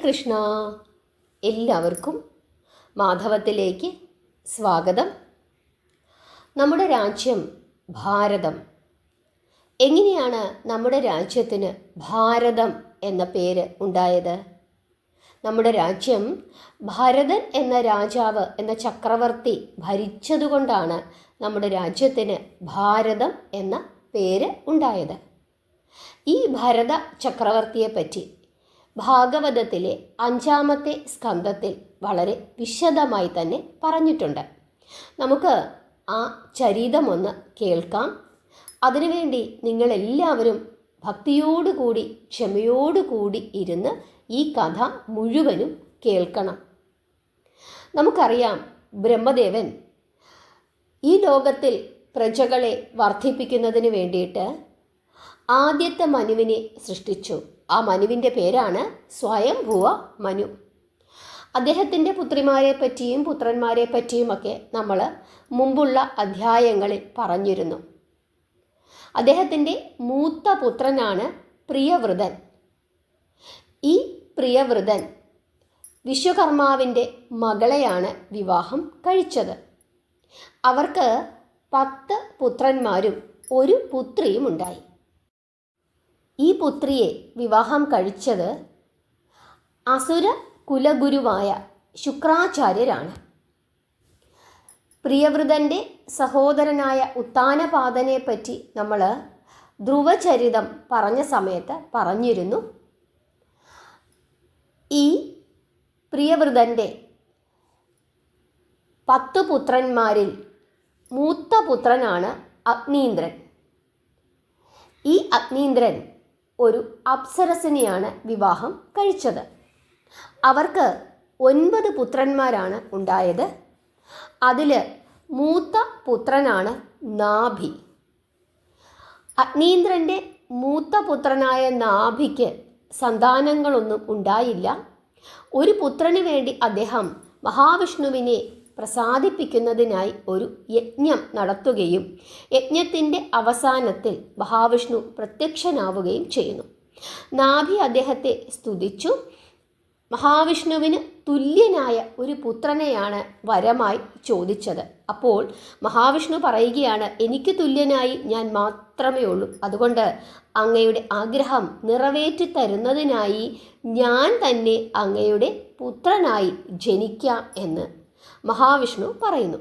കൃഷ്ണ. എല്ലാവർക്കും മാധവത്തിലേക്ക് സ്വാഗതം. നമ്മുടെ രാജ്യം ഭാരതം. എങ്ങനെയാണ് നമ്മുടെ രാജ്യത്തിന് ഭാരതം എന്ന പേര് ഉണ്ടായത്? നമ്മുടെ രാജ്യം ഭരതൻ എന്ന രാജാവ് എന്ന ചക്രവർത്തി ഭരിച്ചതുകൊണ്ടാണ് നമ്മുടെ രാജ്യത്തിന് ഭാരതം എന്ന പേര് ഉണ്ടായത്. ഈ ഭരത ചക്രവർത്തിയെപ്പറ്റി ഭാഗവതത്തിലെ 5-ാമത്തെ സ്കന്ധത്തിൽ വളരെ വിശദമായി തന്നെ പറഞ്ഞിട്ടുണ്ട്. നമുക്ക് ആ ചരിതമൊന്ന് കേൾക്കാം. അതിനുവേണ്ടി നിങ്ങളെല്ലാവരും ഭക്തിയോടുകൂടി ക്ഷമയോടുകൂടി ഇരുന്ന് ഈ കഥ മുഴുവനും കേൾക്കണം. നമുക്കറിയാം, ബ്രഹ്മദേവൻ ഈ ലോകത്തിൽ പ്രജകളെ വർദ്ധിപ്പിക്കുന്നതിന് വേണ്ടിയിട്ട് ആദ്യത്തെ മനുവിനെ സൃഷ്ടിച്ചു. ആ മനുവിൻ്റെ പേരാണ് സ്വയംഭുവ മനു. അദ്ദേഹത്തിൻ്റെ പുത്രിമാരെ പറ്റിയും പുത്രന്മാരെ പറ്റിയുമൊക്കെ നമ്മൾ മുമ്പുള്ള അധ്യായങ്ങളിൽ പറഞ്ഞിരുന്നു. അദ്ദേഹത്തിൻ്റെ മൂത്ത പുത്രനാണ് പ്രിയവ്രതൻ. ഈ പ്രിയവ്രതൻ വിശ്വകർമാവിൻ്റെ മകളെയാണ് വിവാഹം കഴിച്ചത്. അവർക്ക് 10 പുത്രന്മാരും ഒരു പുത്രിയും ഉണ്ടായി. ഈ പുത്രിയെ വിവാഹം കഴിച്ചത് അസുര കുലഗുരുവായ ശുക്രാചാര്യരാണ്. പ്രിയവ്രതൻ്റെ സഹോദരനായ ഉത്താനപാദനെ പറ്റി നമ്മൾ ധ്രുവചരിതം പറഞ്ഞ സമയത്ത് പറഞ്ഞിരുന്നു. ഈ പ്രിയവ്രതൻ്റെ 10 പുത്രന്മാരിൽ മൂത്ത പുത്രനാണ് അഗ്നീന്ദ്രൻ. ഈ അഗ്നീന്ദ്രൻ ഒരു അപ്സരസിനെയാണ് വിവാഹം കഴിച്ചത്. അവർക്ക് 9 പുത്രന്മാരാണ് ഉണ്ടായത്. അതിൽ മൂത്ത പുത്രനാണ് നാഭി. അഗ്നീന്ദ്രൻ്റെ മൂത്ത പുത്രനായ നാഭിക്ക് സന്താനങ്ങളൊന്നും ഉണ്ടായില്ല. ഒരു പുത്രന് വേണ്ടി അദ്ദേഹം മഹാവിഷ്ണുവിനെ പ്രസാദിപ്പിക്കുന്നതിനായി ഒരു യജ്ഞം നടത്തുകയും യജ്ഞത്തിൻ്റെ അവസാനത്തിൽ മഹാവിഷ്ണു പ്രത്യക്ഷനാവുകയും ചെയ്യുന്നു. നാഭി അദ്ദേഹത്തെ സ്തുതിച്ചു. മഹാവിഷ്ണുവിന് തുല്യനായ ഒരു പുത്രനെയാണ് വരമായി ചോദിച്ചത്. അപ്പോൾ മഹാവിഷ്ണു പറയുകയാണ്, എനിക്ക് തുല്യനായി ഞാൻ മാത്രമേ ഉള്ളൂ. അതുകൊണ്ട് അങ്ങയുടെ ആഗ്രഹം നിറവേറ്റി തരുന്നതിനായി ഞാൻ തന്നെ അങ്ങയുടെ പുത്രനായി ജനിക്കാം എന്ന് മഹാവിഷ്ണു പറയുന്നു.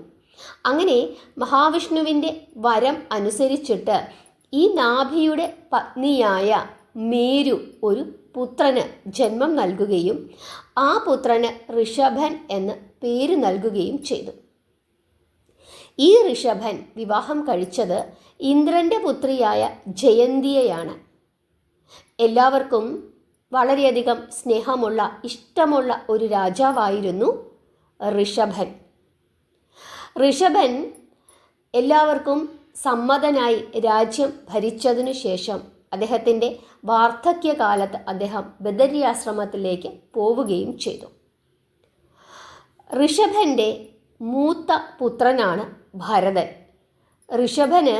അങ്ങനെ മഹാവിഷ്ണുവിൻ്റെ വരം അനുസരിച്ചിട്ട് ഈ നാഭിയുടെ പത്നിയായ മേരു ഒരു പുത്രന് ജന്മം നൽകുകയും ആ പുത്രന് ഋഷഭൻ എന്ന് പേര് നൽകുകയും ചെയ്തു. ഈ ഋഷഭൻ വിവാഹം കഴിച്ചത് ഇന്ദ്രൻ്റെ പുത്രിയായ ജയന്തിയെയാണ്. എല്ലാവർക്കും വളരെയധികം സ്നേഹമുള്ള ഇഷ്ടമുള്ള ഒരു രാജാവായിരുന്നു ഋഷഭൻ. ഋഷഭൻ എല്ലാവർക്കും സമ്മതനായി രാജ്യം ഭരിച്ചതിനു ശേഷം അദ്ദേഹത്തിൻ്റെ വാർദ്ധക്യകാലത്ത് അദ്ദേഹം ബദരിയാശ്രമത്തിലേക്ക് പോവുകയും ചെയ്തു. ഋഷഭൻ്റെ മൂത്ത പുത്രനാണ് ഭരതൻ. ഋഷഭന്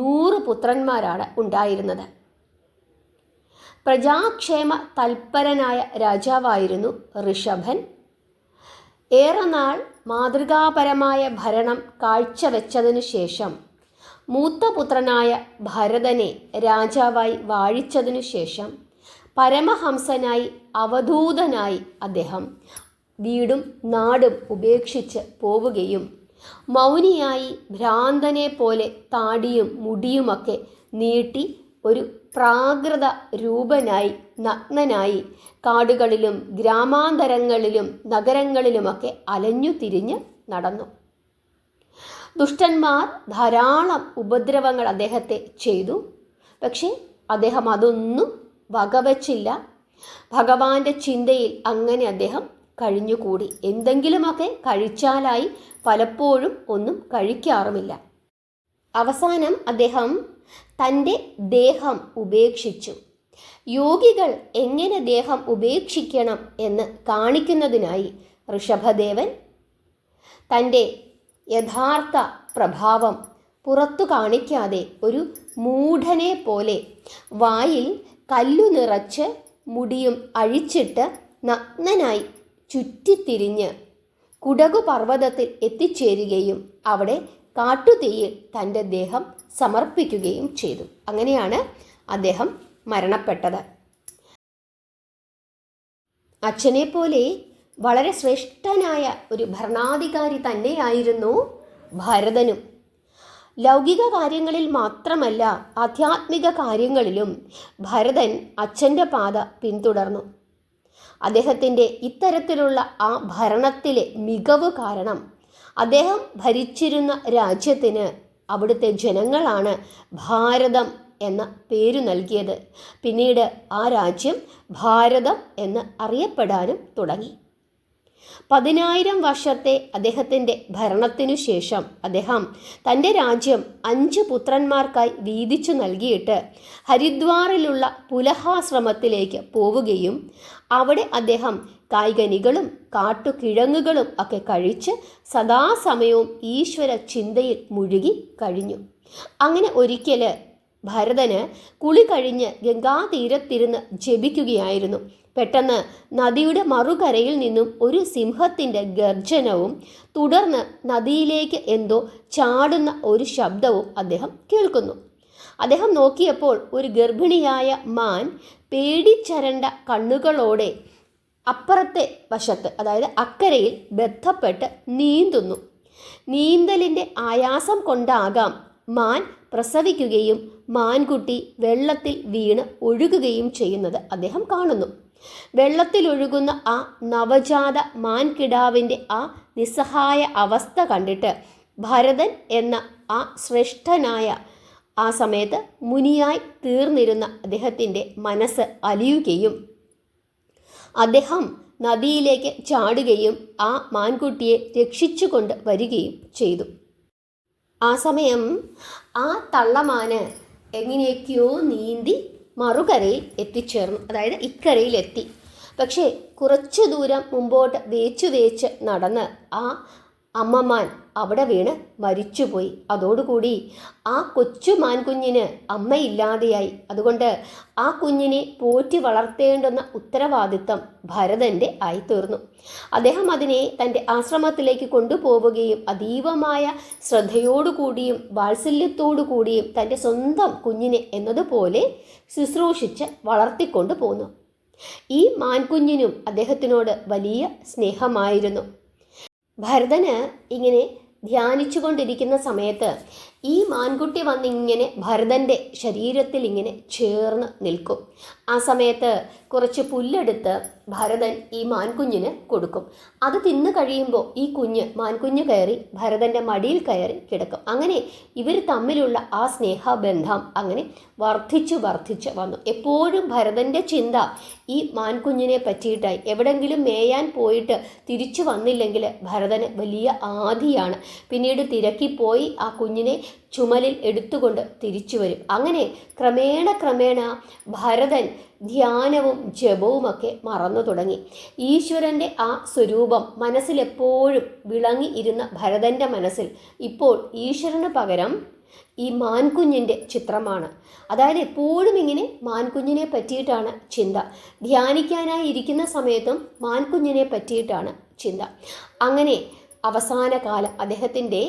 100 പുത്രന്മാരാണ് ഉണ്ടായിരുന്നത്. പ്രജാക്ഷേമ തൽപരനായ രാജാവായിരുന്നു ഋഷഭൻ. ഏറെ നാൾ മാതൃകാപരമായ ഭരണം കാഴ്ചവെച്ചതിനു ശേഷം മൂത്ത പുത്രനായ ഭരതനെ രാജാവായി വാഴിച്ചതിനു ശേഷം പരമഹംസനായി അവധൂതനായി അദ്ദേഹം വീടും നാടും ഉപേക്ഷിച്ച് പോവുകയും മൗനിയായി ഭ്രാന്തനെ പോലെ താടിയും മുടിയുമൊക്കെ നീട്ടി ഒരു പ്രാകൃത രൂപനായി നഗ്നനായി കാടുകളിലും ഗ്രാമാന്തരങ്ങളിലും നഗരങ്ങളിലുമൊക്കെ അലഞ്ഞു തിരിഞ്ഞ് നടന്നു. ദുഷ്ടന്മാർ ധാരാളം ഉപദ്രവങ്ങൾ അദ്ദേഹത്തെ ചെയ്തു. പക്ഷേ അദ്ദേഹം അതൊന്നും വകവച്ചില്ല. ഭഗവാന്റെ ചിന്തയിൽ അങ്ങനെ അദ്ദേഹം കഴിഞ്ഞുകൂടി. എന്തെങ്കിലുമൊക്കെ കഴിച്ചാലായി പലപ്പോഴും ഒന്നും കഴിക്കാറുമില്ല. അവസാനം അദ്ദേഹം തൻ്റെ ദേഹം ഉപേക്ഷിച്ചു. യോഗികൾ എങ്ങനെ ദേഹം ഉപേക്ഷിക്കണം എന്ന് കാണിക്കുന്നതിനായി ഋഷഭദേവൻ തൻ്റെ യഥാർത്ഥ പ്രഭാവം പുറത്തു കാണിക്കാതെ ഒരു മൂഢനെ പോലെ വായിൽ കല്ലു നിറച്ച് മുടിയും അഴിച്ചിട്ട് നഗ്നനായി ചുറ്റിത്തിരിഞ്ഞ് കുടകു പർവ്വതത്തിൽ എത്തിച്ചേരുകയും അവിടെ കാട്ടുതീയിൽ തൻ്റെ ദേഹം സമർപ്പിക്കുകയും ചെയ്തു. അങ്ങനെയാണ് അദ്ദേഹം മരണപ്പെട്ടത്. അച്ഛനെ പോലെ വളരെ ശ്രേഷ്ഠനായ ഒരു ഭരണാധികാരി തന്നെയായിരുന്നു ഭരതനും. ലൗകിക കാര്യങ്ങളിൽ മാത്രമല്ല, ആധ്യാത്മിക കാര്യങ്ങളിലും ഭരതൻ അച്ഛൻ്റെ പാത പിന്തുടർന്നു. അദ്ദേഹത്തിൻ്റെ ഇത്തരത്തിലുള്ള ആ ഭരണത്തിലെ മികവ് കാരണം അദ്ദേഹം ഭരിച്ചിരുന്ന രാജ്യത്തിന് അവിടുത്തെ ജനങ്ങളാണ് ഭാരതം എന്ന പേരു നൽകിയത്. പിന്നീട് ആ രാജ്യം ഭാരതം എന്ന് അറിയപ്പെടാനും തുടങ്ങി. 10,000 വർഷത്തെ അദ്ദേഹത്തിൻ്റെ ഭരണത്തിനു ശേഷം അദ്ദേഹം തൻ്റെ രാജ്യം 5 പുത്രന്മാർക്കായി വീതിച്ചു നൽകിയിട്ട് ഹരിദ്വാറിലുള്ള പുലഹാശ്രമത്തിലേക്ക് പോവുകയും അവിടെ അദ്ദേഹം കായ്കനികളും കാട്ടുകിഴങ്ങുകളും ഒക്കെ കഴിച്ച് സദാസമയവും ഈശ്വര ചിന്തയിൽ മുഴുകി കഴിഞ്ഞു. അങ്ങനെ ഒരിക്കൽ ഭരതന് കുളി കഴിഞ്ഞ് ഗംഗാതീരത്തിരുന്ന് ജപിക്കുകയായിരുന്നു. പെട്ടെന്ന് നദിയുടെ മറുകരയിൽ നിന്നും ഒരു സിംഹത്തിൻ്റെ ഗർജനവും തുടർന്ന് നദിയിലേക്ക് എന്തോ ചാടുന്ന ഒരു ശബ്ദവും അദ്ദേഹം കേൾക്കുന്നു. അദ്ദേഹം നോക്കിയപ്പോൾ ഒരു ഗർഭിണിയായ മാൻ പേടിച്ചരണ്ട കണ്ണുകളോടെ അപ്പുറത്തെ വശത്ത്, അതായത് അക്കരയിൽ ബന്ധപ്പെട്ട് നീന്തുന്നു. നീന്തലിൻ്റെ ആയാസം കൊണ്ടാകാം മാൻ പ്രസവിക്കുകയും മാൻകുട്ടി വെള്ളത്തിൽ വീണ് ഒഴുകുകയും ചെയ്യുന്നത് അദ്ദേഹം കാണുന്നു. വെള്ളത്തിലൊഴുകുന്ന ആ നവജാത മാൻകിടാവിൻ്റെ ആ നിസ്സഹായ അവസ്ഥ കണ്ടിട്ട് ഭരതൻ എന്ന ആ ശ്രേഷ്ഠനായ, ആ സമയത്ത് മുനിയായി തീർന്നിരുന്ന അദ്ദേഹത്തിൻ്റെ മനസ്സ് അലിയുകയും അദ്ദേഹം നദിയിലേക്ക് ചാടുകയും ആ മാൻകുട്ടിയെ രക്ഷിച്ചുകൊണ്ട് വരികയും ചെയ്തു. ആ സമയം ആ തള്ളമാന് എങ്ങനെയൊക്കെയോ നീന്തി മറുകരയിൽ എത്തിച്ചേർന്നു, അതായത് ഇക്കരയിലെത്തി. പക്ഷേ കുറച്ചു ദൂരം മുമ്പോട്ട് വേച്ച് നടന്ന് ആ അമ്മമാൻ അവിടെ വീണ് മരിച്ചുപോയി. അതോടുകൂടി ആ കൊച്ചു മാൻകുഞ്ഞിന് അമ്മയില്ലാതെയായി. അതുകൊണ്ട് ആ കുഞ്ഞിനെ പോറ്റി വളർത്തേണ്ടുന്ന ഉത്തരവാദിത്തം ഭരതൻ്റെ ആയിത്തീർന്നു. അദ്ദേഹം അതിനെ തൻ്റെ ആശ്രമത്തിലേക്ക് കൊണ്ടുപോവുകയും അതീവമായ ശ്രദ്ധയോടുകൂടിയും വാത്സല്യത്തോടു കൂടിയും തൻ്റെ സ്വന്തം കുഞ്ഞിനെ എന്നതുപോലെ ശുശ്രൂഷിച്ച് വളർത്തിക്കൊണ്ടു പോന്നു. ഈ മാൻകുഞ്ഞിനും അദ്ദേഹത്തിനോട് വലിയ സ്നേഹമായിരുന്നു. ഭരതന് ഇങ്ങനെ ധ്യാനിച്ചു കൊണ്ടിരിക്കുന്ന സമയത്ത് ഈ മാൻകുട്ടി വന്നിങ്ങനെ ഭരതൻ്റെ ശരീരത്തിൽ ഇങ്ങനെ ചേർന്ന് നിൽക്കും. ആ സമയത്ത് കുറച്ച് പുല്ലെടുത്ത് ഭരതൻ ഈ മാൻകുഞ്ഞിന് കൊടുക്കും. അത് തിന്നു കഴിയുമ്പോൾ ഈ മാൻകുഞ്ഞ് കയറി ഭരതൻ്റെ മടിയിൽ കയറി കിടക്കും. അങ്ങനെ ഇവർ തമ്മിലുള്ള ആ സ്നേഹബന്ധം അങ്ങനെ വർദ്ധിച്ചു വന്നു. എപ്പോഴും ഭരതൻ്റെ ചിന്ത ഈ മാൻകുഞ്ഞിനെ പറ്റിയിട്ടായി. എവിടെങ്കിലും മേയാൻ പോയിട്ട് തിരിച്ചു വന്നില്ലെങ്കിൽ ഭരതന് വലിയ ആധിയാണ്. പിന്നീട് തിരക്കിപ്പോയി ആ കുഞ്ഞിനെ ചുമലിൽ എടുത്തുകൊണ്ട് തിരിച്ചു വരും. അങ്ങനെ ക്രമേണ ഭരതൻ ധ്യാനവും ജപവുമൊക്കെ മറന്നു തുടങ്ങി. ഈശ്വരൻ്റെ ആ സ്വരൂപം മനസ്സിലെപ്പോഴും വിളങ്ങി ഇരുന്ന ഭരതൻ്റെ മനസ്സിൽ ഇപ്പോൾ ഈശ്വരന് പകരം ഈ മാൻകുഞ്ഞിൻ്റെ ചിത്രമാണ്. അതായത് എപ്പോഴും ഇങ്ങനെ മാൻകുഞ്ഞിനെ പറ്റിയിട്ടാണ് ചിന്ത. ധ്യാനിക്കാനായി ഇരിക്കുന്ന സമയത്തും മാൻകുഞ്ഞിനെ പറ്റിയിട്ടാണ് ചിന്ത. അങ്ങനെ അവസാന കാലം, അദ്ദേഹത്തിൻ്റെ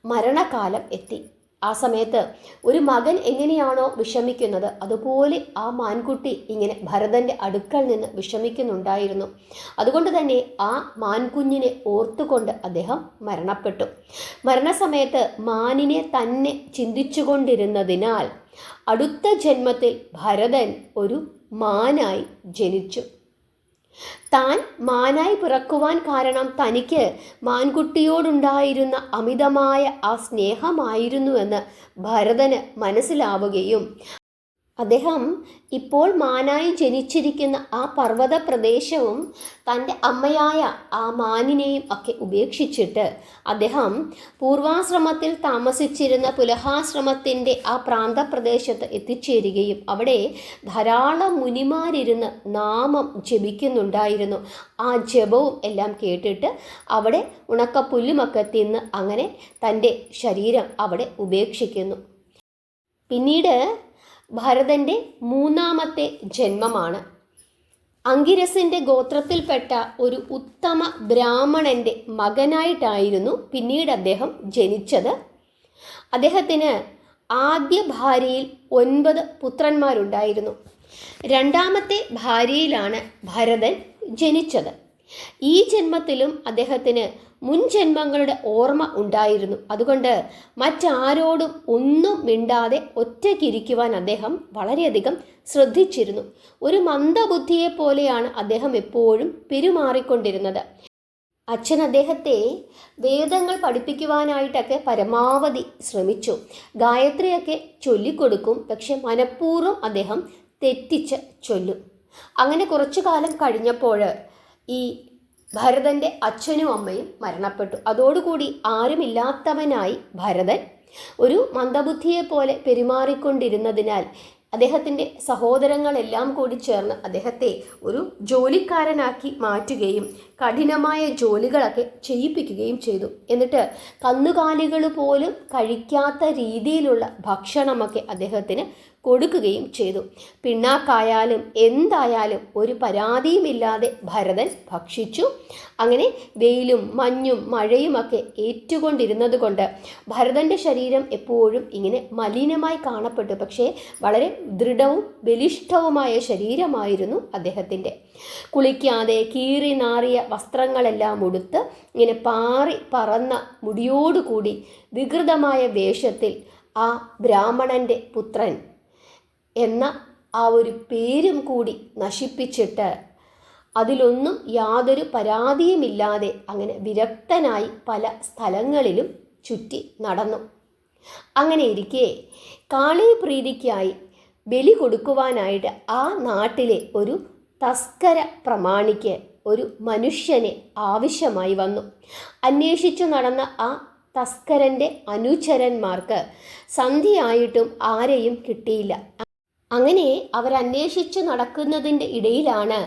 മരണകാലം എത്തി. ആ സമയത്ത് ഒരു മകൻ എങ്ങനെയാണോ വിഷമിക്കുന്നത് അതുപോലെ ആ മാൻകുട്ടി ഇങ്ങനെ ഭരതൻ്റെ അടുക്കൽ നിന്ന് വിഷമിക്കുന്നുണ്ടായിരുന്നു. അതുകൊണ്ട് തന്നെ ആ മാൻകുഞ്ഞിനെ ഓർത്തുകൊണ്ട് അദ്ദേഹം മരണപ്പെട്ടു. മരണസമയത്ത് മാനിനെ തന്നെ ചിന്തിച്ചുകൊണ്ടിരുന്നതിനാൽ അടുത്ത ജന്മത്തിൽ ഭരതൻ ഒരു മാനായി ജനിച്ചു. താൻ മാനായി പിറക്കുവാൻ കാരണം തനിക്ക് മാൻകുട്ടിയോടുണ്ടായിരുന്ന അമിതമായ ആ സ്നേഹമായിരുന്നുവെന്ന് ഭരതന് മനസ്സിലാവുകയും അദ്ദേഹം ഇപ്പോൾ മാനായി ജനിച്ചിരിക്കുന്ന ആ പർവ്വത പ്രദേശവും തൻ്റെ അമ്മയായ ആ മാനിനെയും ഒക്കെ ഉപേക്ഷിച്ചിട്ട് അദ്ദേഹം പൂർവാശ്രമത്തിൽ താമസിച്ചിരുന്ന പുലഹാശ്രമത്തിൻ്റെ ആ പ്രാന്തപ്രദേശത്ത് എത്തിച്ചേരുകയും അവിടെ ധാരാളം മുനിമാരിരുന്ന് നാമം ജപിക്കുന്നുണ്ടായിരുന്നു. ആ ജപവും എല്ലാം കേട്ടിട്ട് അവിടെ ഉണക്കപ്പുല്ലുമൊക്കെ തിന്ന് അങ്ങനെ തൻ്റെ ശരീരം അവിടെ ഉപേക്ഷിക്കുന്നു. പിന്നീട് ഭരതൻ്റെ മൂന്നാമത്തെ ജന്മമാണ്. അങ്കിരസിൻ്റെ ഗോത്രത്തിൽപ്പെട്ട ഒരു ഉത്തമ ബ്രാഹ്മണൻ്റെ മകനായിട്ടായിരുന്നു പിന്നീട് അദ്ദേഹം ജനിച്ചത്. അദ്ദേഹത്തിന് ആദ്യ ഭാര്യയിൽ 9 പുത്രന്മാരുണ്ടായിരുന്നു. രണ്ടാമത്തെ ഭാര്യയിലാണ് ഭരതൻ ജനിച്ചത്. ഈ ജന്മത്തിലും അദ്ദേഹത്തിന് മുൻ ജന്മങ്ങളുടെ ഓർമ്മ ഉണ്ടായിരുന്നു. അതുകൊണ്ട് മറ്റാരോടും ഒന്നും മിണ്ടാതെ ഒറ്റയ്ക്കിരിക്കുവാൻ അദ്ദേഹം വളരെയധികം ശ്രദ്ധിച്ചിരുന്നു. ഒരു മന്ദബുദ്ധിയെ പോലെയാണ് അദ്ദേഹം എപ്പോഴും പെരുമാറിക്കൊണ്ടിരുന്നത്. അച്ഛൻ അദ്ദേഹത്തെ വേദങ്ങൾ പഠിപ്പിക്കുവാനായിട്ടൊക്കെ പരമാവധി ശ്രമിച്ചു. ഗായത്രിയൊക്കെ ചൊല്ലിക്കൊടുക്കും, പക്ഷെ മനഃപൂർവ്വം അദ്ദേഹം തെറ്റിച്ച് ചൊല്ലും. അങ്ങനെ കുറച്ചു കാലം കഴിഞ്ഞപ്പോൾ ഈ ഭരതൻ്റെ അച്ഛനും അമ്മയും മരണപ്പെട്ടു. അതോടുകൂടി ആരുമില്ലാത്തവനായി ഭരതൻ ഒരു മന്ദബുദ്ധിയെ പോലെ പെരുമാറിക്കൊണ്ടിരുന്നതിനാൽ അദ്ദേഹത്തിൻ്റെ സഹോദരങ്ങളെല്ലാം കൂടി ചേർന്ന് അദ്ദേഹത്തെ ഒരു ജോലിക്കാരനാക്കി മാറ്റുകയും കഠിനമായ ജോലികളൊക്കെ ചെയ്യിപ്പിക്കുകയും ചെയ്തു. എന്നിട്ട് കന്നുകാലികൾ പോലും കഴിക്കാത്ത രീതിയിലുള്ള ഭക്ഷണമൊക്കെ അദ്ദേഹത്തിന് കൊടുക്കുകയും ചെയ്തു. പിണ്ണാക്കായാലും എന്തായാലും ഒരു പരാതിയുമില്ലാതെ ഭരതൻ ഭക്ഷിച്ചു. അങ്ങനെ വെയിലും മഞ്ഞും മഴയുമൊക്കെ ഏറ്റുകൊണ്ടിരുന്നത് കൊണ്ട് ഭരതൻ്റെ ശരീരം എപ്പോഴും ഇങ്ങനെ മലിനമായി കാണപ്പെട്ടു. പക്ഷേ വളരെ ദൃഢവും ബലിഷ്ഠവുമായ ശരീരമായിരുന്നു അദ്ദേഹത്തിൻ്റെ. കുളിക്കാതെ കീറി നാറിയ വസ്ത്രങ്ങളെല്ലാം ഉടുത്ത് ഇങ്ങനെ പാറി പറന്ന മുടിയോടുകൂടി വികൃതമായ വേഷത്തിൽ ആ ബ്രാഹ്മണൻ്റെ പുത്രൻ എന്ന ആ ഒരു പേരും കൂടി നശിപ്പിച്ചിട്ട് അതിലൊന്നും യാതൊരു പരാതിയുമില്ലാതെ അങ്ങനെ വിരക്തനായി പല സ്ഥലങ്ങളിലും ചുറ്റി നടന്നു. അങ്ങനെ ഇരിക്കെ കാളീപ്രീതിക്കായി ബലി കൊടുക്കുവാനായിട്ട് ആ നാട്ടിലെ ഒരു തസ്കര പ്രമാണിക്ക് ഒരു മനുഷ്യനെ ആവശ്യമായി വന്നു. അന്വേഷിച്ചു നടന്ന ആ തസ്കരൻ്റെ അനുചരന്മാർക്ക് സന്ധ്യയായിട്ടും ആരെയും കിട്ടിയില്ല. അങ്ങനെ അവരന്വേഷിച്ചു നടക്കുന്നതിൻ്റെ ഇടയിലാണ്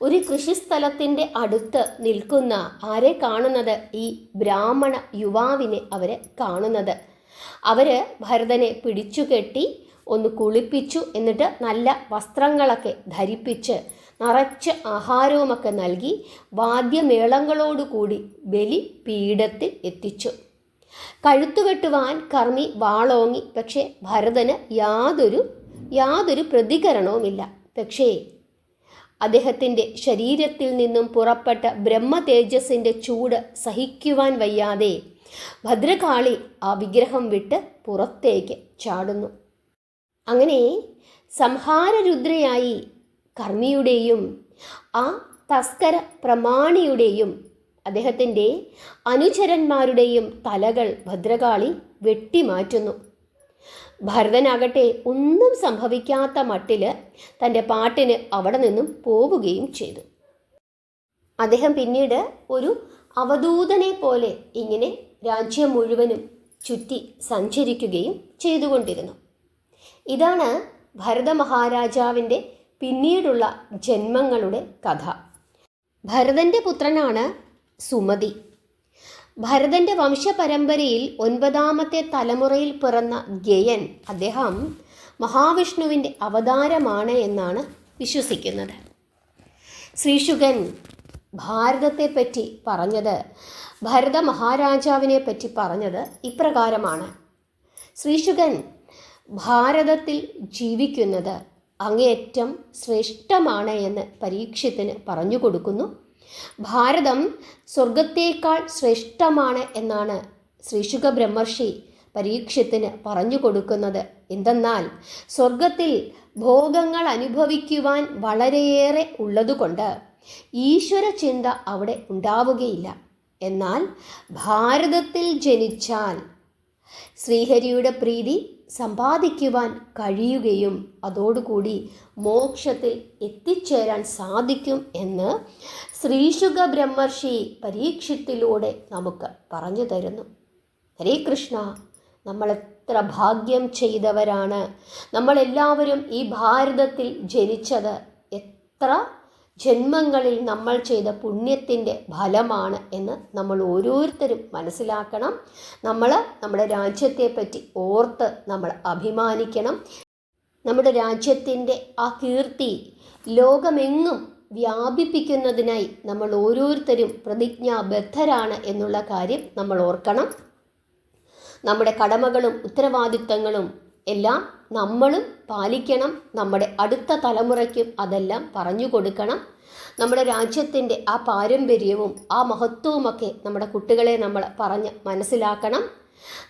ഒരു കൃഷിസ്ഥലത്തിൻ്റെ അടുത്ത് നിൽക്കുന്ന ആരെ കാണുന്നത്? ഈ ബ്രാഹ്മണ യുവാവിനെ അവർ കാണുന്നത്. അവർ ഭരതനെ പിടിച്ചുകെട്ടി ഒന്ന് കുളിപ്പിച്ചു. എന്നിട്ട് നല്ല വസ്ത്രങ്ങളൊക്കെ ധരിപ്പിച്ച് നിറച്ച് ആഹാരവുമൊക്കെ നൽകി വാദ്യമേളങ്ങളോടുകൂടി ബലി പീഠത്തിൽ എത്തിച്ചു. കഴുത്തുകെട്ടുവാൻ കർമ്മി വാളോങ്ങി. പക്ഷേ ഭരതന് യാതൊരു പ്രതികരണവുമില്ല. പക്ഷേ അദ്ദേഹത്തിൻ്റെ ശരീരത്തിൽ നിന്നും പുറപ്പെട്ട ബ്രഹ്മതേജസ്സിൻ്റെ ചൂട് സഹിക്കുവാൻ വയ്യാതെ ഭദ്രകാളി ആ വിഗ്രഹം വിട്ട് പുറത്തേക്ക് ചാടുന്നു. അങ്ങനെ സംഹാരരുദ്രയായി കർമ്മിയുടെയും ആ തസ്കര പ്രമാണിയുടെയും അദ്ദേഹത്തിൻ്റെ അനുചരന്മാരുടെയും തലകൾ ഭദ്രകാളി വെട്ടിമാറ്റുന്നു. ഭരതനാകട്ടെ ഒന്നും സംഭവിക്കാത്ത മട്ടിൽ തൻ്റെ പാട്ടിന് അവിടെ നിന്നും പോവുകയും ചെയ്തു. അദ്ദേഹം പിന്നീട് ഒരു അവധൂതനെ പോലെ ഇങ്ങനെ രാജ്യം മുഴുവനും ചുറ്റി സഞ്ചരിക്കുകയും ചെയ്തുകൊണ്ടിരുന്നു. ഇതാണ് ഭരത മഹാരാജാവിൻ്റെ പിന്നീടുള്ള ജന്മങ്ങളുടെ കഥ. ഭരതൻ്റെ പുത്രനാണ് സുമതി. ഭരതൻ്റെ വംശപരമ്പരയിൽ 9ാമത്തെ തലമുറയിൽ പിറന്ന ഗയൻ അദ്ദേഹം മഹാവിഷ്ണുവിൻ്റെ അവതാരമാണ് എന്നാണ് വിശ്വസിക്കുന്നത്. ശ്രീശുകൻ ഭാരതത്തെപ്പറ്റി പറഞ്ഞത്, ഭരത മഹാരാജാവിനെ പറ്റി പറഞ്ഞത് ഇപ്രകാരമാണ്. ശ്രീശുകൻ ഭാരതത്തിൽ ജീവിക്കുന്നത് അങ്ങേയറ്റം ശ്രേഷ്ഠമാണ് എന്ന് പരീക്ഷത്തിന് പറഞ്ഞു കൊടുക്കുന്നു. ഭാരതം സ്വർഗത്തേക്കാൾ ശ്രേഷ്ഠമാണ് എന്നാണ് ശ്രീശുക ബ്രഹ്മർഷി പരീക്ഷത്തിന് പറഞ്ഞു കൊടുക്കുന്നത്. എന്തെന്നാൽ സ്വർഗത്തിൽ ഭോഗങ്ങൾ അനുഭവിക്കുവാൻ വളരെയേറെ ഉള്ളതുകൊണ്ട് ഈശ്വര ചിന്ത അവിടെ ഉണ്ടാവുകയില്ല. എന്നാൽ ഭാരതത്തിൽ ജനിച്ചാൽ ശ്രീഹരിയുടെ പ്രീതി സമ്പാദിക്കുവാൻ കഴിയുകയും അതോടുകൂടി മോക്ഷത്തിൽ എത്തിച്ചേരാൻ സാധിക്കും എന്ന് ശ്രീശുക ബ്രഹ്മർഷി പരീക്ഷത്തിലൂടെ നമുക്ക് പറഞ്ഞു തരുന്നു. ഹരേ കൃഷ്ണ. നമ്മളെത്ര ഭാഗ്യം ചെയ്തവരാണ്. നമ്മളെല്ലാവരും ഈ ഭാരതത്തിൽ ജനിച്ചത് എത്ര ജന്മങ്ങളിൽ നമ്മൾ ചെയ്ത പുണ്യത്തിൻ്റെ ഫലമാണ് എന്ന് നമ്മൾ ഓരോരുത്തരും മനസ്സിലാക്കണം. നമ്മുടെ രാജ്യത്തെപ്പറ്റി ഓർത്ത് നമ്മൾ അഭിമാനിക്കണം. നമ്മുടെ രാജ്യത്തിൻ്റെ ആ കീർത്തി ലോകമെങ്ങും വ്യാപിപ്പിക്കുന്നതിനായി നമ്മൾ ഓരോരുത്തരും പ്രതിജ്ഞാബദ്ധരാണ് എന്നുള്ള കാര്യം നമ്മൾ ഓർക്കണം. നമ്മുടെ കടമകളും ഉത്തരവാദിത്തങ്ങളും എല്ലാം നമ്മളും പാലിക്കണം. നമ്മുടെ അടുത്ത തലമുറയ്ക്കും അതെല്ലാം പറഞ്ഞു കൊടുക്കണം. നമ്മുടെ രാജ്യത്തിൻ്റെ ആ പാരമ്പര്യവും ആ മഹത്വവുമൊക്കെ നമ്മുടെ കുട്ടികളെ നമ്മൾ പറഞ്ഞ് മനസ്സിലാക്കണം.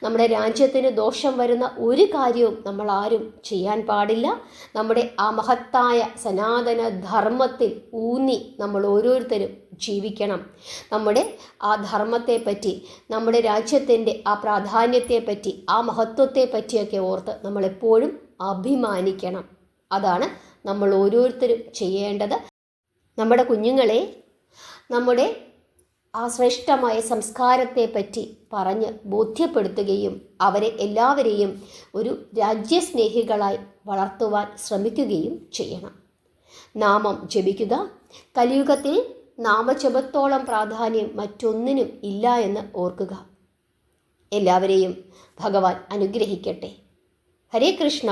നമ്മുടെ രാജ്യത്തിന് ദോഷം വരുന്ന ഒരു കാര്യവും നമ്മൾ ആരും ചെയ്യാൻ പാടില്ല. നമ്മുടെ ആ മഹത്തായ സനാതന ധർമ്മത്തിൽ ഊന്നി നമ്മൾ ഓരോരുത്തരും ജീവിക്കണം. നമ്മുടെ ആ ധർമ്മത്തെപ്പറ്റി, നമ്മുടെ രാജ്യത്തിൻ്റെ ആ പ്രാധാന്യത്തെപ്പറ്റി, ആ മഹത്വത്തെ പറ്റിയൊക്കെ ഓർത്ത് നമ്മളെപ്പോഴും അഭിമാനിക്കണം. അതാണ് നമ്മൾ ഓരോരുത്തരും ചെയ്യേണ്ടത്. നമ്മുടെ കുഞ്ഞുങ്ങളെ നമ്മുടെ ആ ശ്രേഷ്ഠമായ സംസ്കാരത്തെപ്പറ്റി പറഞ്ഞ് ബോധ്യപ്പെടുത്തുകയും അവരെ എല്ലാവരെയും ഒരു രാജ്യസ്നേഹികളായി വളർത്തുവാൻ ശ്രമിക്കുകയും ചെയ്യണം. നാമം ജപിക്കുക. കലിയുഗത്തിൽ നാമജപത്തോളം പ്രാധാന്യം മറ്റൊന്നിനും ഇല്ല എന്ന് ഓർക്കുക. എല്ലാവരെയും ഭഗവാൻ അനുഗ്രഹിക്കട്ടെ. ഹരേ കൃഷ്ണ.